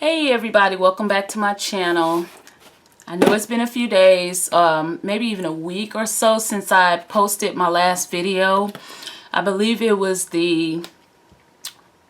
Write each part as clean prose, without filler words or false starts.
Hey everybody, welcome back to my channel. I know it's been a few days, maybe even a week or so since I posted my last video. I believe it was the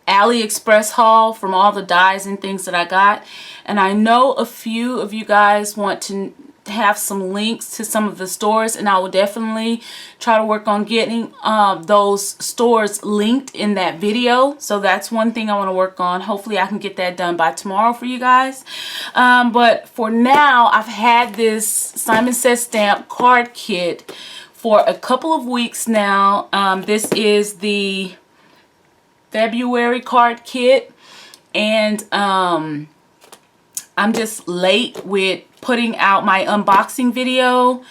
AliExpress haul from all the dyes and things that I got. And I know a few of you guys want to have some links to some of the stores, and I will definitely try to work on getting those stores linked in that video. So that's one thing I want to work on. Hopefully I can get that done by tomorrow for you guys. But for now, I've had this Simon Says Stamp card kit for a couple of weeks now. This is the February card kit, and I'm just late with putting out my unboxing video.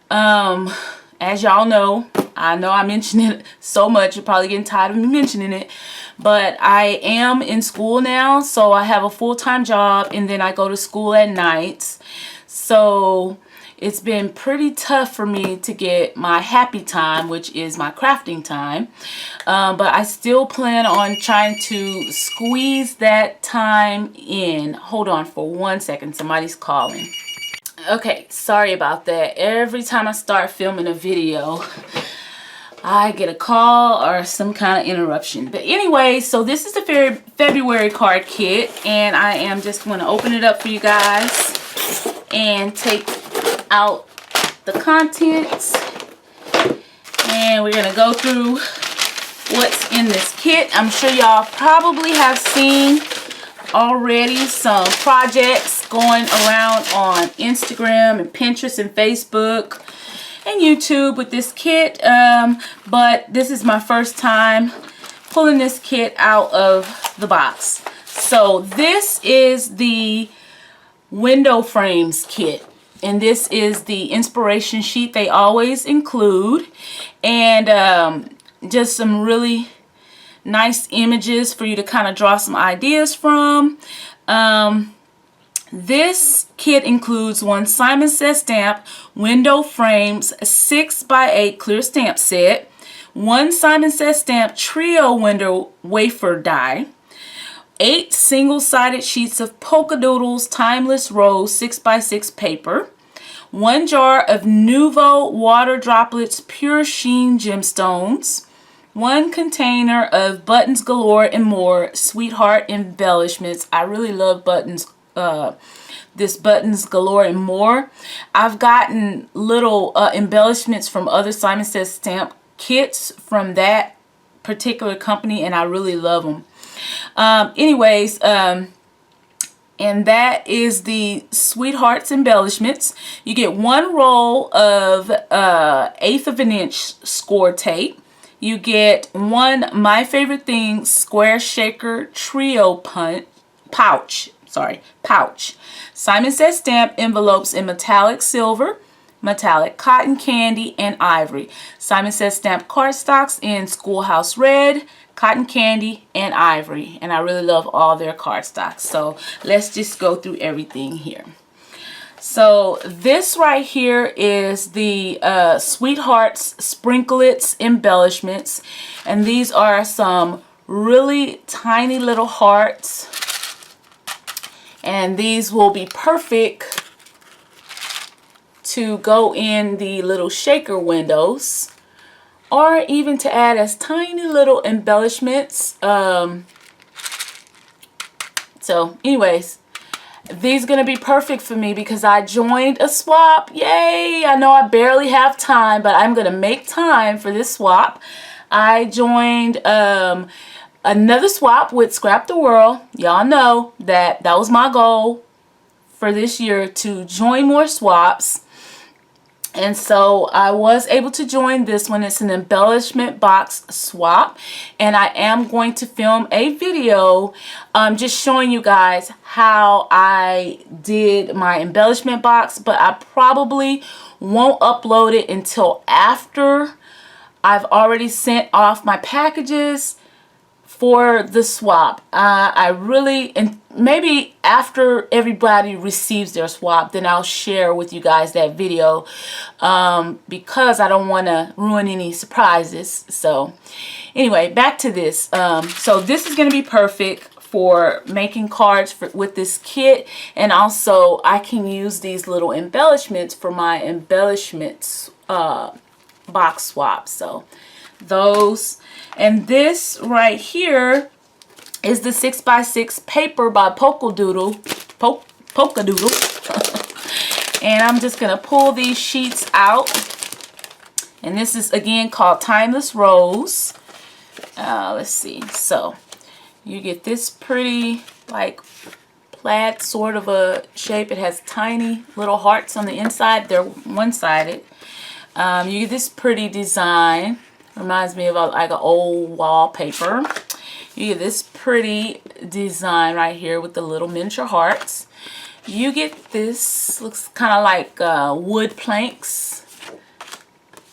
As y'all know, I mention it so much, you're probably getting tired of me mentioning it, but I am in school now, so I have a full-time job and then I go to school at nights. So it's been pretty tough for me to get my happy time, which is my crafting time. But I still plan on trying to squeeze that time in. Hold on for 1 second. Somebody's calling. Okay, sorry about that. Every time I start filming a video, I get a call or some kind of interruption. But anyway, so this is the February card kit, and I am just going to open it up for you guys and take out the contents, and we're gonna go through what's in this kit. I'm sure y'all probably have seen already some projects going around on Instagram and Pinterest and Facebook and YouTube with this kit, but this is my first time pulling this kit out of the box. So this is the window frames kit, and this is the inspiration sheet they always include, and just some really nice images for you to kind of draw some ideas from. This kit includes one Simon Says Stamp window frames 6x8 clear stamp set, one Simon Says Stamp trio window wafer die, 8 single-sided sheets of Polka Doodles Timeless Rose 6x6 paper, 1 jar of Nuvo Water Droplets Pure Sheen Gemstones, 1 container of Buttons Galore and More Sweetheart Embellishments. I really love this Buttons Galore and More. I've gotten little embellishments from other Simon Says Stamp kits from that particular company, and I really love them. Anyways, and that is the Sweethearts Embellishments. You get 1 roll of 1/8 of an inch score tape. You get 1 My Favorite Thing Square Shaker Trio pouch. Simon Says Stamp envelopes in metallic silver, metallic cotton candy, and ivory. Simon Says Stamp cardstocks in Schoolhouse Red, cotton candy, and ivory, and I really love all their cardstocks. So let's just go through everything here. So this right here is the Sweethearts Sprinklets Embellishments, and these are some really tiny little hearts, and these will be perfect to go in the little shaker windows, or even to add as tiny little embellishments. So anyways, these are going to be perfect for me because I joined a swap. Yay! I know I barely have time, but I'm going to make time for this swap. I joined another swap with Scrap the World. Y'all know that was my goal for this year, to join more swaps. And so I was able to join this one. It's an embellishment box swap, and I am going to film a video just showing you guys how I did my embellishment box, but I probably won't upload it until after I've already sent off my packages for the swap. And maybe after everybody receives their swap, then I'll share with you guys that video, because I don't want to ruin any surprises. So anyway, back to this. So this is going to be perfect for making cards with this kit, and also I can use these little embellishments for my embellishments box swap. So those, and this right here is the 6x6 paper by Polka Doodle. And I'm just gonna pull these sheets out, and this is again called Timeless Rose. Let's see, so you get this pretty like plaid sort of a shape. It has tiny little hearts on the inside. They're one-sided. You get this pretty design. Reminds me of like an old wallpaper. You get this pretty design right here with the little miniature hearts. You get this, looks kind of like wood planks.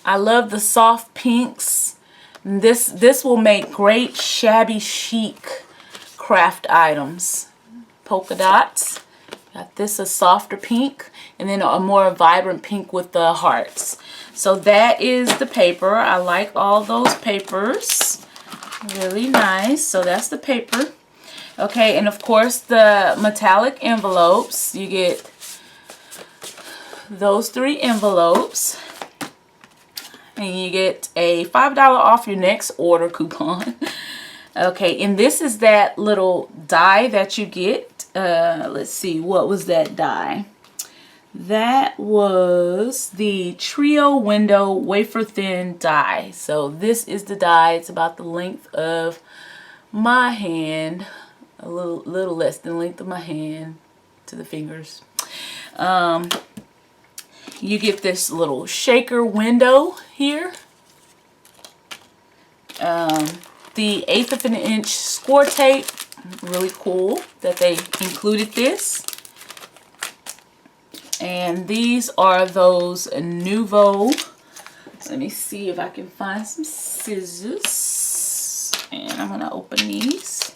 I love the soft pinks. This will make great shabby chic craft items. Polka dots. Got this, a softer pink, and then a more vibrant pink with the hearts. So that is the paper. I like all those papers. Really nice. So that's the paper. Okay, and of course the metallic envelopes. You get those 3 envelopes. And you get a $5 off your next order coupon. Okay, and this is that little die that you get. Let's see, what was that die? That was the Trio Window Wafer Thin die. So this is the die. It's about the length of my hand, a little less than the length of my hand to the fingers. You get this little shaker window here. The 1/8 of an inch score tape. Really cool that they included this. And these are those Nuvo. Let me see if I can find some scissors. And I'm going to open these.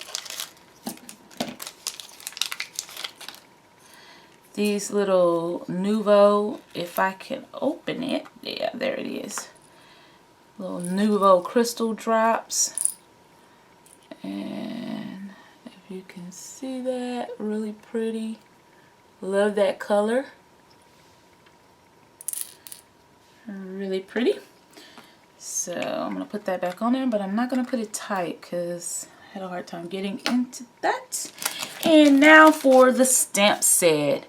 These little Nuvo, if I can open it. Yeah, there it is. Little Nuvo crystal drops. And if you can see that, really pretty. Love that color. Really pretty. So I'm going to put that back on there, but I'm not going to put it tight because I had a hard time getting into that. And now for the stamp set.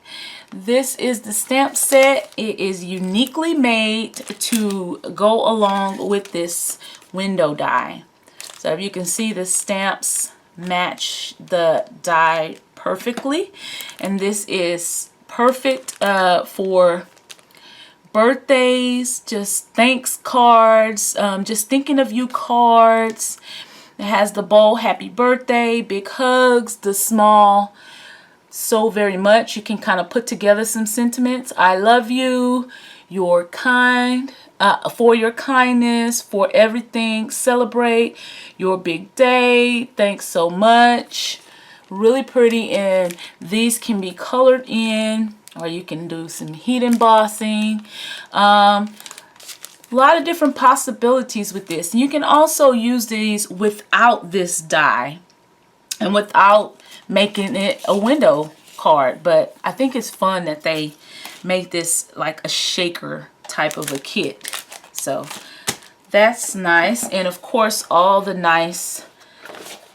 This is the stamp set. It is uniquely made to go along with this window die. So if you can see, the stamps match the die perfectly. And this is perfect for birthdays, just thanks cards, just thinking of you cards. It has the bold happy birthday, big hugs, the small so very much. You can kind of put together some sentiments. I love you, you're kind, for your kindness, for everything, celebrate your big day, thanks so much. Really pretty, and these can be colored in, or you can do some heat embossing. A lot of different possibilities with this. You can also use these without this die and without making it a window card, but I think it's fun that they make this like a shaker type of a kit. So that's nice. And of course, all the nice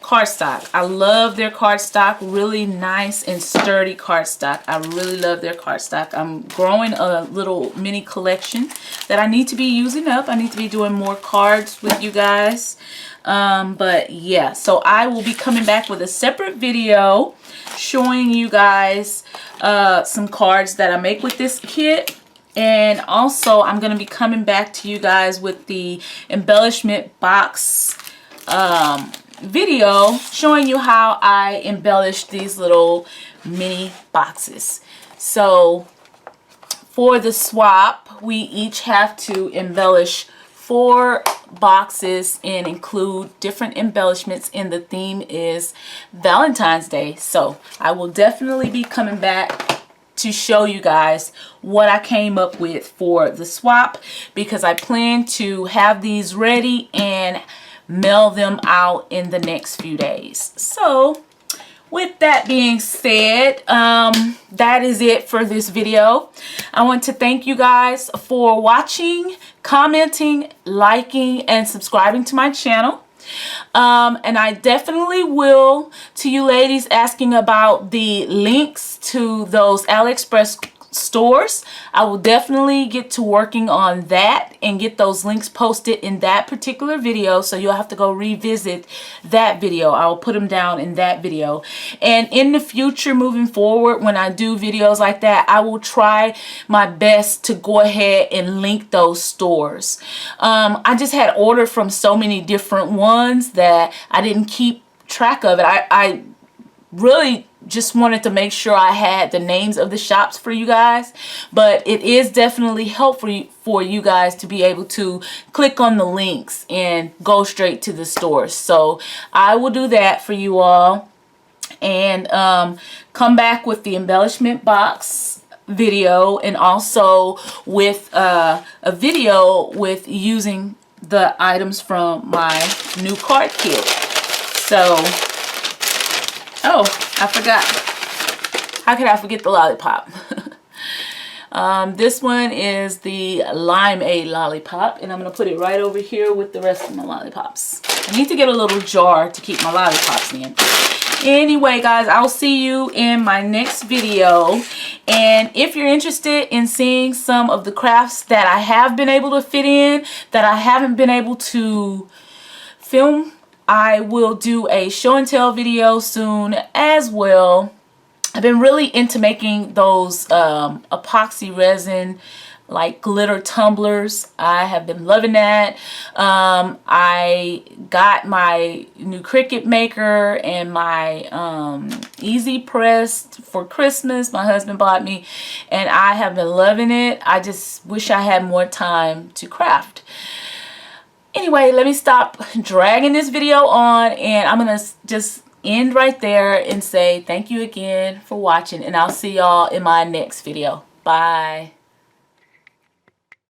cardstock. I love their cardstock. Really nice and sturdy cardstock. I really love their cardstock. I'm growing a little mini collection that I need to be using up. I need to be doing more cards with you guys. But yeah, so I will be coming back with a separate video showing you guys some cards that I make with this kit. And also I'm going to be coming back to you guys with the embellishment box video showing you how I embellish these little mini boxes. So for the swap, we each have to embellish 4 boxes and include different embellishments, and the theme is Valentine's Day. So I will definitely be coming back to show you guys what I came up with for the swap, because I plan to have these ready and mail them out in the next few days. So with that being said, that is it for this video. I want to thank you guys for watching, commenting, liking, and subscribing to my channel. And I definitely will, to you ladies asking about the links to those AliExpress stores, I will definitely get to working on that and get those links posted in that particular video, so you'll have to go revisit that video. I will put them down in that video. And in the future, moving forward, when I do videos like that, I will try my best to go ahead and link those stores. I just had ordered from so many different ones that I didn't keep track of it. I really just wanted to make sure I had the names of the shops for you guys, but it is definitely helpful for you guys to be able to click on the links and go straight to the stores. So I will do that for you all, and come back with the embellishment box video, and also with a video with using the items from my new card kit. So oh, I forgot. How could I forget the lollipop? This one is the Limeade lollipop, and I'm going to put it right over here with the rest of my lollipops. I need to get a little jar to keep my lollipops in. Anyway, guys, I'll see you in my next video. And if you're interested in seeing some of the crafts that I have been able to fit in, that I haven't been able to film, I will do a show and tell video soon as well. I've been really into making those epoxy resin like glitter tumblers. I have been loving that. I got my new Cricut maker and my Easy Press for Christmas. My husband bought me, and I have been loving it. I just wish I had more time to craft. Anyway, let me stop dragging this video on, and I'm going to just end right there and say thank you again for watching, and I'll see y'all in my next video. Bye.